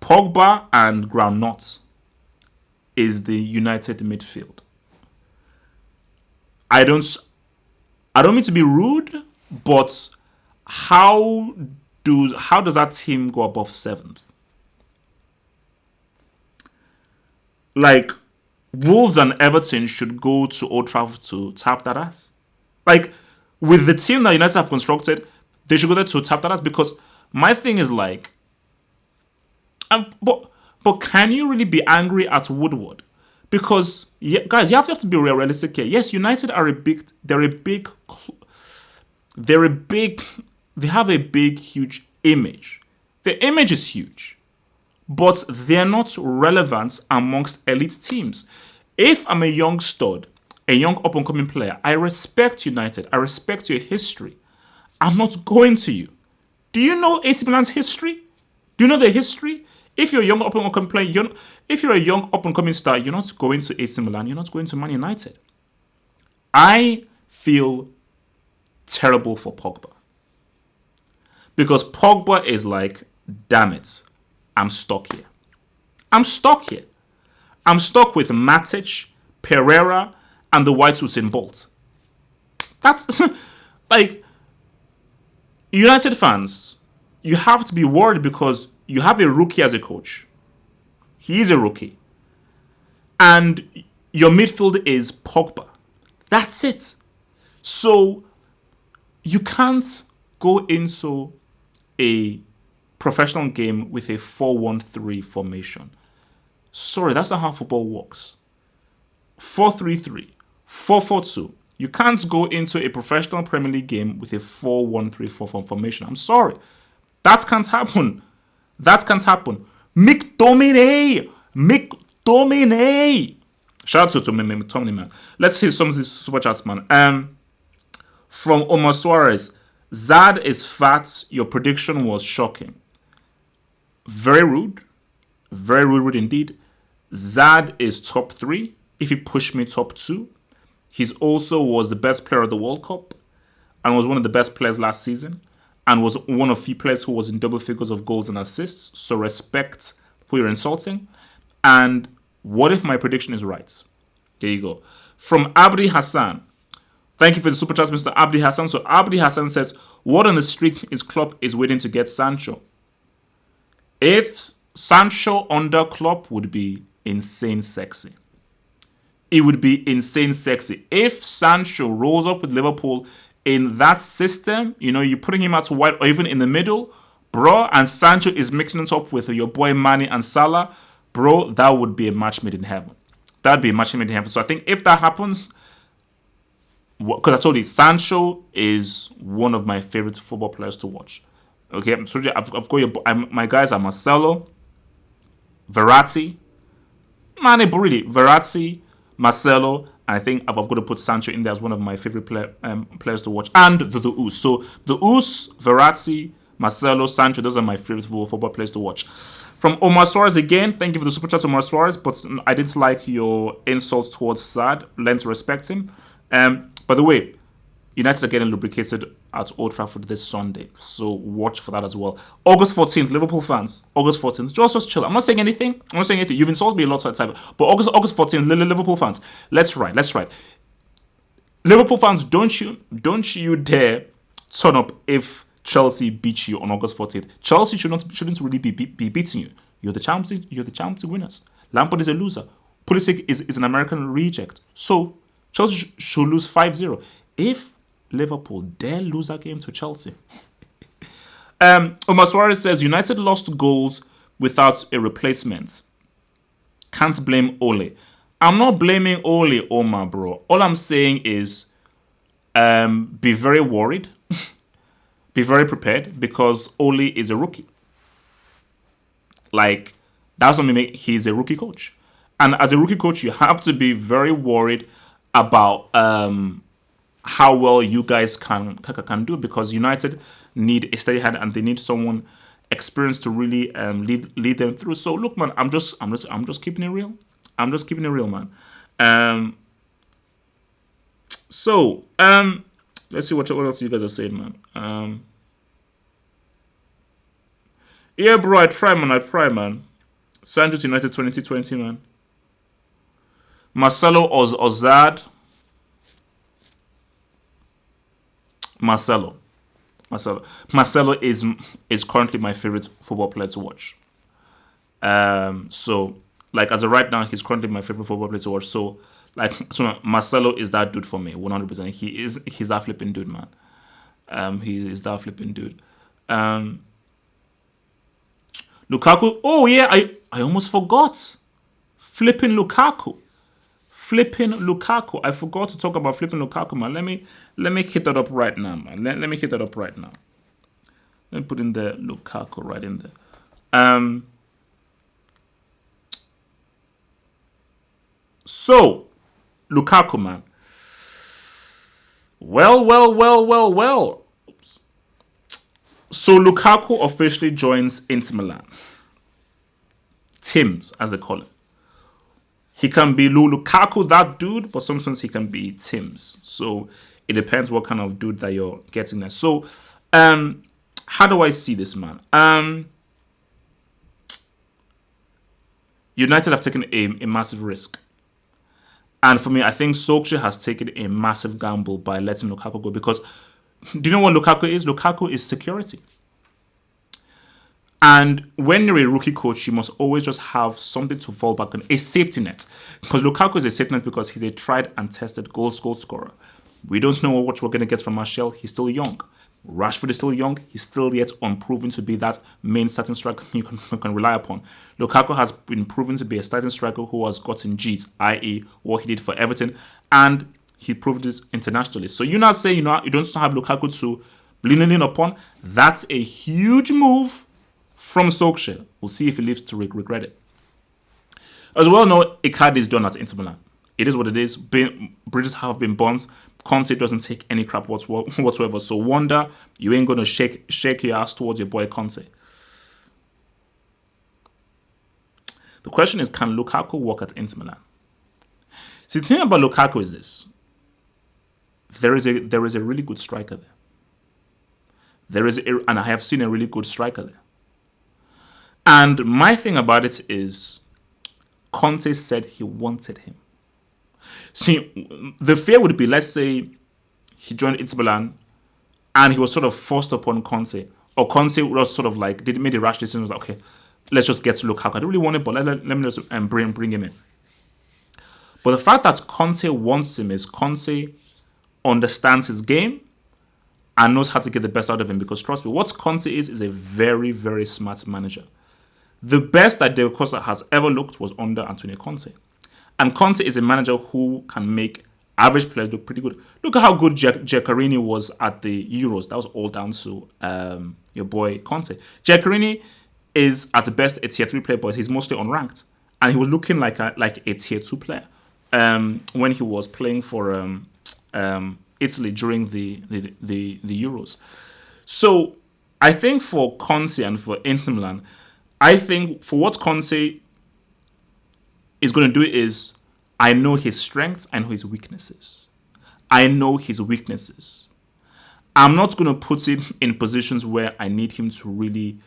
Pogba and Groundnut is the United midfield. I don't mean to be rude, but how does that team go above 7th? Like, Wolves and Everton should go to Old Trafford to tap that ass. Like, with the team that United have constructed, they should go there to tap that ass, because my thing is like, but can you really be angry at Woodward? Because, yeah, guys, you have to be realistic here. Yes, United are they have a big, huge image. The image is huge, but they're not relevant amongst elite teams. If I'm a young stud, a young up-and-coming player, I respect United. I respect your history. I'm not going to you. Do you know AC Milan's history? Do you know the history? If you're a young up-and-coming player, if you're a young up-and-coming star, you're not going to AC Milan. You're not going to Man United. I feel terrible for Pogba. Because Pogba is like, damn it, I'm stuck here. I'm stuck with Matic, Pereira, and the white Usain Bolt. That's like, United fans, you have to be worried because you have a rookie as a coach. He is a rookie. And your midfield is Pogba. That's it. So you can't go into a professional game with a 4-1-3 formation. Sorry, that's not how football works. 4-3-3, 4-4-2. You can't go into a professional Premier League game with a 4-1-3-4 formation. I'm sorry. That can't happen. McTominay! Shout out to McTominay, man. Let's hear some of these super chats, man. From Omar Suarez. Zad is fat. Your prediction was shocking. Very rude. Very rude indeed. Zad is top 3. If he pushed me top 2. He's also was the best player of the World Cup and was one of the best players last season and was one of few players who was in double figures of goals and assists. So respect who you're insulting. And what if my prediction is right? There you go. From Abdi Hassan. Thank you for the super chat, Mr. Abdi Hassan. So Abdi Hassan says, what on the street is Klopp is waiting to get Sancho? If Sancho under Klopp would be insane sexy. It would be insane sexy. If Sancho rolls up with Liverpool in that system, you're putting him out to wide or even in the middle, bro, and Sancho is mixing it up with your boy Mane and Salah, bro, that would be a match made in heaven. That'd be a match made in heaven. So I think if that happens, because I told you, Sancho is one of my favorite football players to watch. Okay, I'm sorry, I've got my guys are Marcelo, Verratti, Mane, but really Verratti, Marcelo, and I think I've got to put Sancho in there as one of my favorite players to watch, and the Us. So the Us, Verratti, Marcelo, Sancho, those are my favorite football players to watch. From Omar Suarez again, thank you for the super chat, Omar Suarez, but I didn't like your insults towards Sad. Learn to respect him. By the way, United are getting lubricated at Old Trafford this Sunday, so watch for that as well. August 14th, Liverpool fans. August 14th, just chill. I'm not saying anything. You've insulted me a lot of time, but August 14th, Liverpool fans, let's ride. Liverpool fans, don't you dare turn up if Chelsea beat you on August 14th. Chelsea shouldn't really be beating you. You're the Champions winners. Lampard is a loser. Pulisic is an American reject. So Chelsea should lose 5-0. If Liverpool dare lose that game to Chelsea. Omar Suarez says United lost goals without a replacement. Can't blame Ole. I'm not blaming Ole, Omar, bro. All I'm saying is be very worried. Be very prepared because Ole is a rookie. Like, that's what he's a rookie coach. And as a rookie coach, you have to be very worried about how well you guys can do, because United need a steady hand and they need someone experienced to really lead them through. So look, man, I'm just keeping it real. I'm just keeping it real, man. Let's see what else you guys are saying, man. Yeah, bro, I try, man. Santos United 2020, man. Marcelo Ozad. Marcelo is currently my favorite football player to watch. So like as of right now, he's currently my favorite football player to watch. So Marcelo is that dude for me, 100%. He's that flipping dude, man. He is that flipping dude. Lukaku. Oh yeah, I almost forgot. Flipping Lukaku. I forgot to talk about flipping Lukaku, man. Let me hit that up right now, man. Let me hit that up right now. Let me put in the Lukaku right in there. So Lukaku, man. Well. So Lukaku officially joins Inter Milan. Tims, as they call it. He can be Lukaku, that dude, but sometimes he can be Tims. So it depends what kind of dude that you're getting there. So how do I see this, man? United have taken a massive risk. And for me, I think Solskjaer has taken a massive gamble by letting Lukaku go, because do you know what Lukaku is? Lukaku is security. And when you're a rookie coach, you must always just have something to fall back on, a safety net. Because Lukaku is a safety net because he's a tried and tested goal scorer. We don't know what we're going to get from Martial. He's still young. Rashford is still young. He's still yet unproven to be that main starting striker you can rely upon. Lukaku has been proven to be a starting striker who has gotten G's, i.e. what he did for Everton, and he proved it internationally. So you now say you don't have Lukaku to lean upon. That's a huge move from Solskjaer. We'll see if he lives to regret it. As well know, Icardi is done at Inter Milan. It is what it is. Bridges have been burnt. Conte doesn't take any crap whatsoever. So wonder you ain't gonna shake your ass towards your boy Conte. The question is, can Lukaku work at Inter Milan? See, the thing about Lukaku is this: there is a really good striker there. And I have seen a really good striker there. And my thing about it is, Conte said he wanted him. See, the fear would be, let's say he joined Inter Milan and he was sort of forced upon Conte, or Conte was sort of like made a rash decision. Was like, okay, let's just get to Lukaku. I don't really want it, but let me just bring him in. But the fact that Conte wants him is Conte understands his game and knows how to get the best out of him. Because trust me, what Conte is a very, very smart manager. The best that Diego Costa has ever looked was under Antonio Conte. And Conte is a manager who can make average players look pretty good. Look at how good Giaccherini was at the Euros. That was all down to your boy Conte. Giaccherini is at the best a tier 3 player, but he's mostly unranked. And he was looking like a tier 2 player when he was playing for Italy during the Euros. So I think for Conte and for Inter Milan, I think for what Conte is going to do is, I know his strengths, I know his weaknesses. I know his weaknesses. I'm not going to put him in positions where I need him to really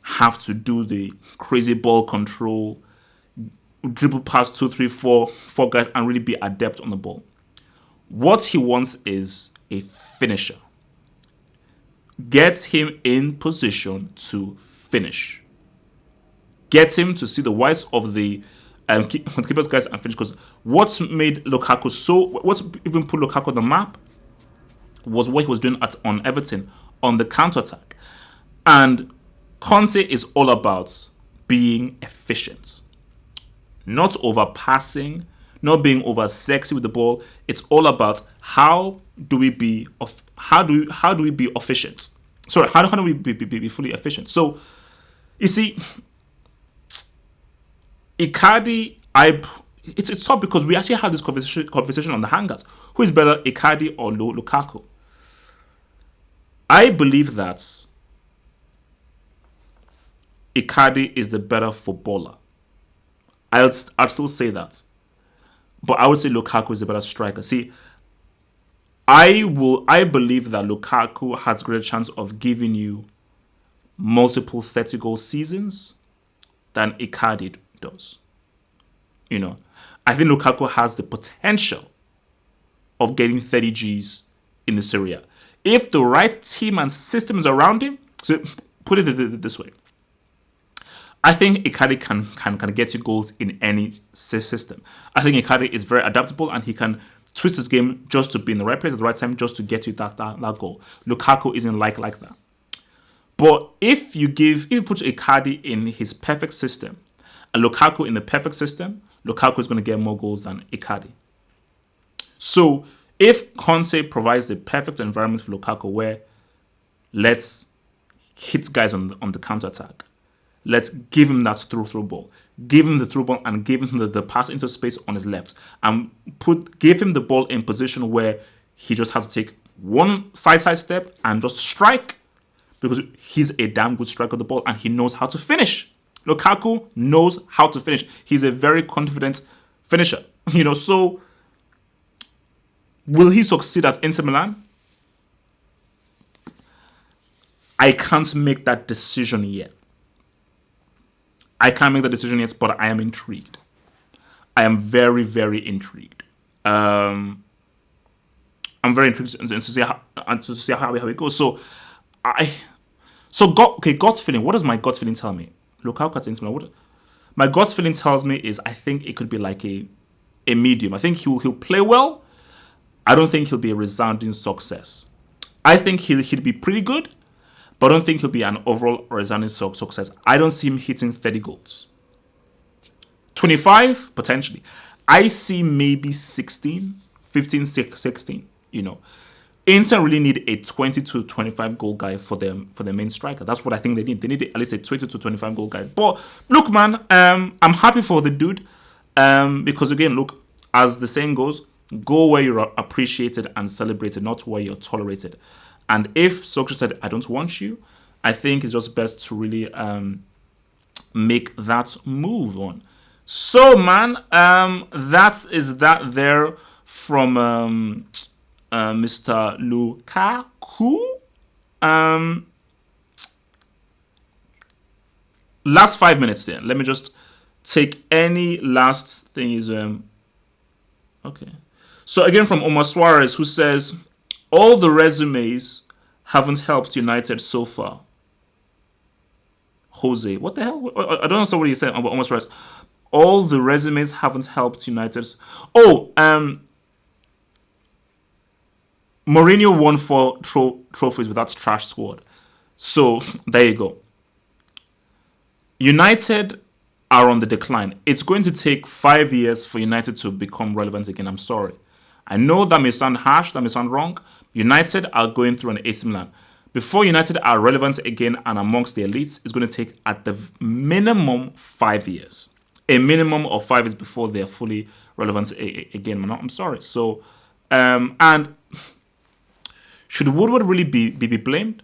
have to do the crazy ball control, dribble past 2, 3, 4 guys and really be adept on the ball. What he wants is a finisher. Get him in position to finish. Get him to see the whites of the keepers guys and finish. Because what's made Lukaku what's even put Lukaku on the map was what he was doing on Everton on the counter-attack. And Conte is all about being efficient. Not overpassing, not being over sexy with the ball. It's all about how do we be efficient. Sorry, how do we be fully efficient? So you see, Icardi, it's tough because we actually had this conversation on the Hangouts. Who is better, Icardi or Lukaku? I believe that Icardi is the better footballer. I'd still say that. But I would say Lukaku is the better striker. See, I believe that Lukaku has a greater chance of giving you multiple 30-goal seasons than Icardi does. You know, I think Lukaku has the potential of getting 30 Gs in the Serie A. If the right team and systems around him, so put it this way, I think Icardi can get you goals in any system. I think Icardi is very adaptable and he can twist his game just to be in the right place at the right time just to get you that goal. Lukaku isn't like that. But if you put Icardi in his perfect system and Lukaku in the perfect system, Lukaku is going to get more goals than Icardi. So if Conte provides the perfect environment for Lukaku where let's hit guys on the counter-attack, let's give him that through ball. Give him the through ball and give him the pass into space on his left. And give him the ball in position where he just has to take one side step and just strike. Because he's a damn good striker of the ball and he knows how to finish. Lukaku knows how to finish. He's a very confident finisher. So will he succeed at Inter Milan? I can't make that decision yet. But I am intrigued. I am very, very intrigued. I'm very intrigued to see how it goes. Gut feeling. What does my gut feeling tell me? Lukaku at Inter Milan. My gut feeling tells me is I think it could be like a medium. I think he'll play well. I don't think he'll be a resounding success. I think he'll be pretty good. But I don't think he'll be an overall resounding success. I don't see him hitting 30 goals. 25, potentially. I see maybe 16, 15, 16, Inter really need a 20 to 25 goal guy for their main striker. That's what I think they need. They need at least a 20 to 25 goal guy. But look, man, I'm happy for the dude. Because again, look, as the saying goes, go where you're appreciated and celebrated, not where you're tolerated. And if Socrates said, I don't want you, I think it's just best to really make that move on. So, man, that is that there from Mr. Lukaku. Last 5 minutes then. Let me just take any last things. Okay. So, again, from Omar Suarez, who says, all the resumes haven't helped United so far. Jose. What the hell? I don't know what he said. Almost right. All the resumes haven't helped United. Oh, Mourinho won four trophies with that trash squad. So there you go. United are on the decline. It's going to take 5 years for United to become relevant again. I'm sorry. I know that may sound harsh, that may sound wrong. United are going through an AC Milan. Before United are relevant again and amongst the elites, it's going to take at the minimum 5 years. A minimum of 5 years before they're fully relevant again. I'm sorry. So, and should Woodward really be blamed?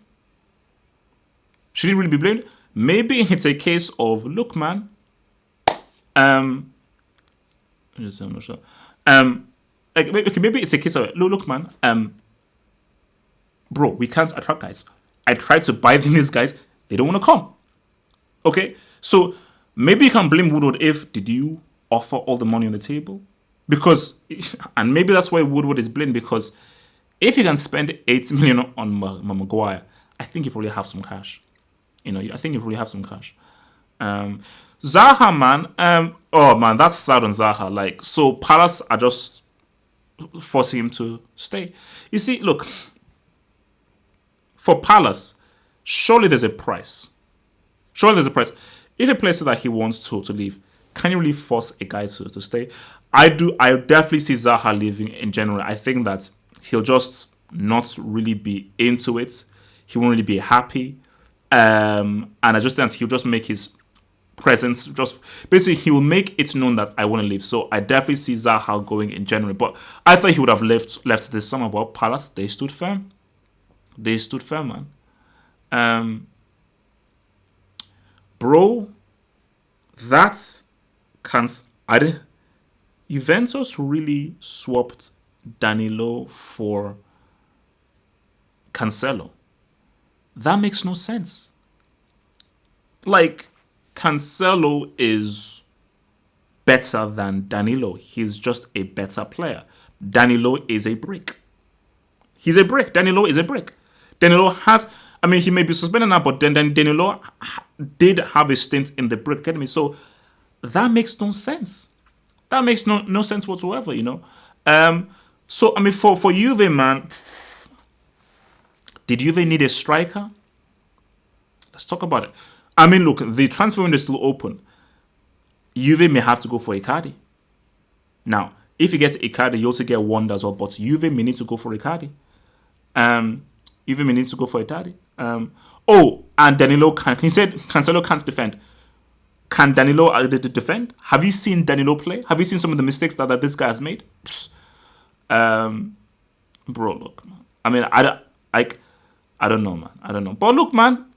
Should he really be blamed? Maybe it's a case of, look, man. I'm not sure. Okay, maybe it's a case of, look, man. Bro, we can't attract guys. I tried to buy these guys. They don't want to come. Okay, so maybe you can blame Woodward if did you offer all the money on the table? Because, and maybe that's why Woodward is blamed, because if you can spend 8 million on Maguire, I think you probably have some cash. I think you probably have some cash. Zaha, man. Oh man, that's sad on Zaha. Like, so Palace are just forcing him to stay. You see, look, for Palace, surely there's a price. Surely there's a price. If a player says that he wants to leave, can you really force a guy to stay? I definitely see Zaha leaving in general. I think that he'll just not really be into it. He won't really be happy. And I just think he'll just make his presence, just basically he will make it known that I want to leave. So I definitely see Zaha going in general. But I thought he would have left this summer. But Palace, they stood firm. They stood firm, man. Bro, that can't. Juventus really swapped Danilo for Cancelo. That makes no sense. Like, Cancelo is better than Danilo. He's just a better player. Danilo is a brick. He's a brick. Danilo is a brick. Danilo has, he may be suspended now, but then Danilo did have a stint in the brick academy. So that makes no sense. That makes no sense whatsoever, So, for Juve, man, did Juve need a striker? Let's talk about it. Look, the transfer window is still open. Juve may have to go for Icardi. Now, if you get Icardi, you also get Wanda as well, but Juve may need to go for Icardi. Juve may need to go for Icardi. And Danilo he said Cancelo can't defend. Can Danilo defend? Have you seen Danilo play? Have you seen some of the mistakes that this guy has made? Bro, look, man. I don't know, man. I don't know. But look, man,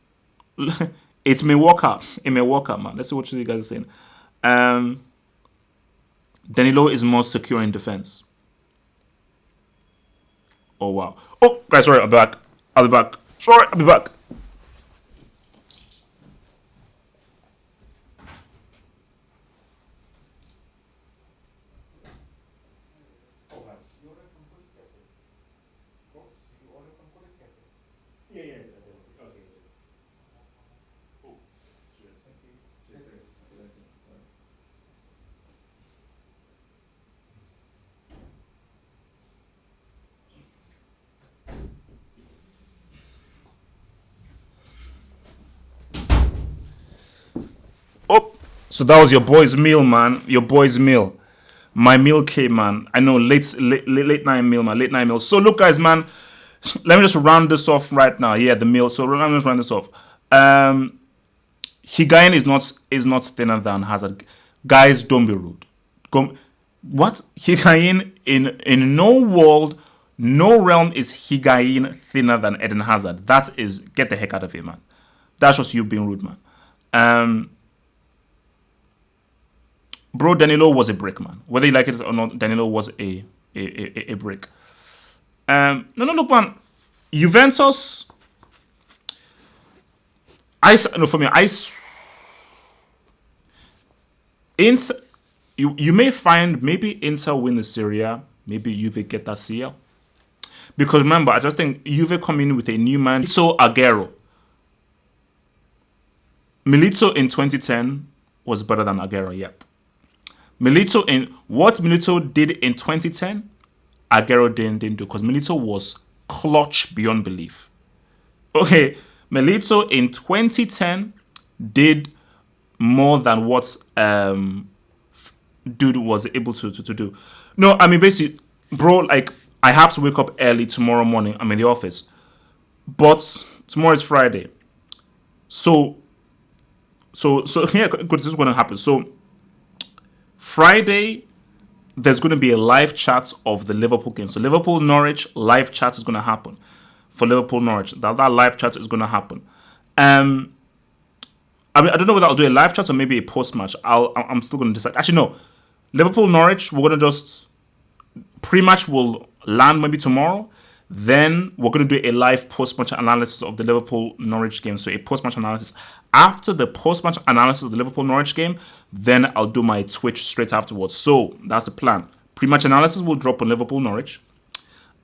it may work out. It may work out, man. Let's see what you guys are saying. Danilo is more secure in defense. Oh, wow. Oh, guys, sorry, I'll be back. Sorry, I'll be back. Oh, so that was your boy's meal, man. Your boy's meal. My meal came, man. I know, late night meal, man. Late night meal. So look, guys, man. Let me just round this off right now. Yeah, the meal. So let me just round this off. Higuain is not thinner than Hazard. Guys, don't be rude. What? Higuain in no world, no realm is Higuain thinner than Eden Hazard. That is, get the heck out of here, man. That's just you being rude, man. Bro, Danilo was a brick, man. Whether you like it or not, Danilo was a brick. Look, man. Juventus. Inter, you may find maybe Inter win the Serie A, maybe Juve get that CL. Because remember, I just think Juve come in with a new man, so Aguero. Milito in 2010 was better than Aguero. Yep. What Milito did in 2010, Aguero didn't do because Milito was clutch beyond belief. Okay, Milito in 2010 did more than what dude was able to do. No, I mean basically, bro, like I have to wake up early tomorrow morning. I'm in the office, but tomorrow is Friday, so here, good. This is going to happen. So Friday, there's going to be a live chat of the Liverpool game. So Liverpool Norwich live chat is going to happen for Liverpool Norwich. That live chat is going to happen. I mean, I don't know whether I'll do a live chat or maybe a post match. I'm still going to decide. Actually, no. Liverpool Norwich, we're going to just pre-match will land maybe tomorrow. Then we're going to do a live post-match analysis of the Liverpool Norwich game. So a post-match analysis. After the post-match analysis of the Liverpool Norwich game, then I'll do my Twitch straight afterwards. So that's the plan. Pre-match analysis will drop on Liverpool Norwich.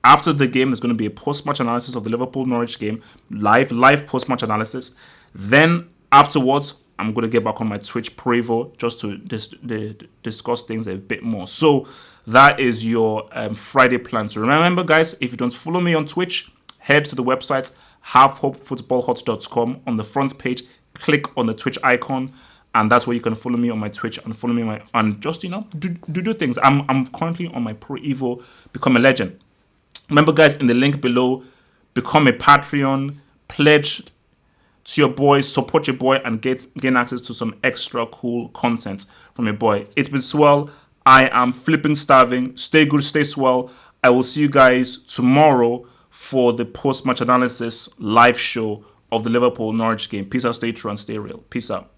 After the game, there's going to be a post-match analysis of the Liverpool Norwich game. Live post-match analysis. Then afterwards, I'm going to get back on my Twitch Prevo just to discuss things a bit more. So that is your Friday plan. So remember, guys, if you don't follow me on Twitch, head to the website havehopefootballhut.com. On the front page, click on the Twitch icon, and that's where you can follow me on my Twitch and follow me on my, and just do things. I'm currently on my Pro Evo Become a Legend. Remember, guys, in the link below, become a Patreon, pledge to your boy, support your boy, and gain access to some extra cool content from your boy. It's been swell. I am flipping starving. Stay good, stay swell. I will see you guys tomorrow for the post-match analysis live show of the Liverpool Norwich game. Peace out, stay true, and stay real. Peace out.